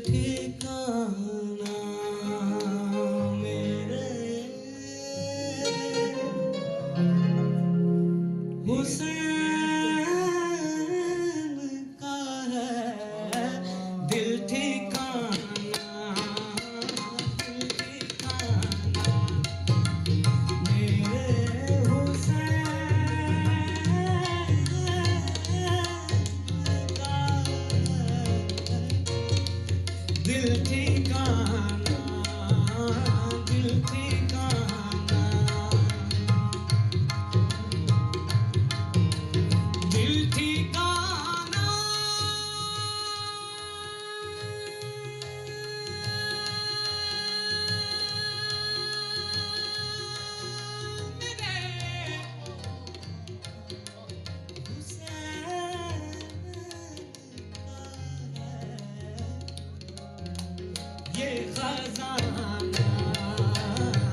ठिकाना मेरे हुसैन का है दिल ठिकाना, दिल ठिकाना मेरे हुसैन का दिल ठिकाना, दिल ठिकाना, दिल ठिकाना मेरे हुसैन का है ये खजाना,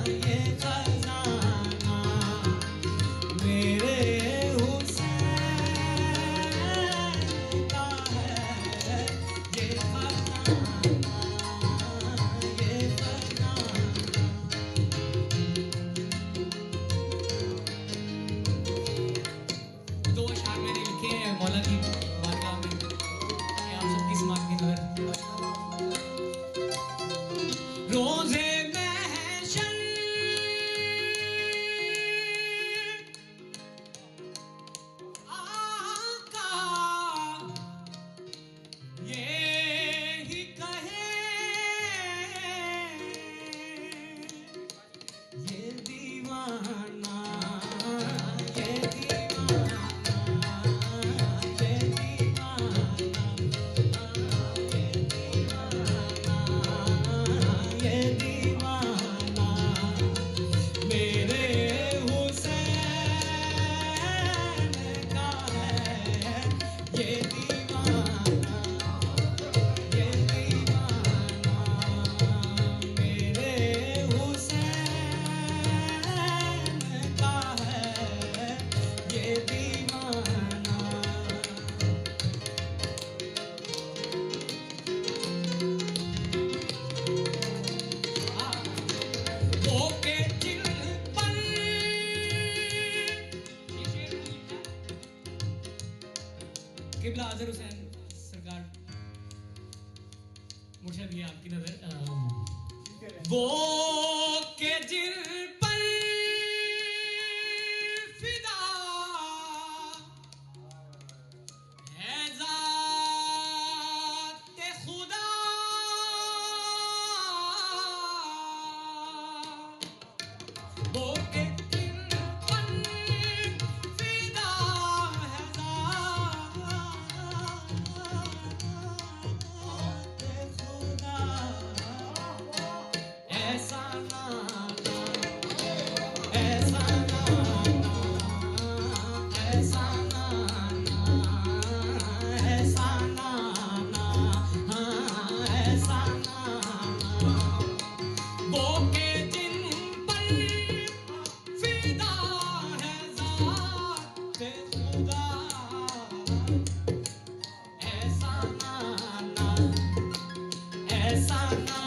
ये खजाना मेरे हुसैन का है ये खजाना, ये खजाना। दो अशआर मैंने लिखे हैं मौला की बारगाह में, ये आप सबकी समात की नजर। रोज़े महशर आका ये ही कहे ये दीवाना, ये दीवाना, ये दीवाना, ये दीवाना मेरे हुसैन का है ये दीवाना, ये दीवाना मेरे हुसैन का है ये दीवाना। वो के दिल पर ये शेर मैंने लिखा है किबला अजहर हुसैन सरकार मुर्शिद, ये आपकी नजर। वो के दिल पर फिदा है ज़ात खुदा, वो के दिल पर फिदा है ज़ात खुदा, ऐसा नाना, ऐसा नाना, ऐसा नाना, ऐसा नाना, हाँ ऐसा नाना वो के जिन पर फिदा है ज़ात खुदा, ऐसा नाना, ऐसा नाना।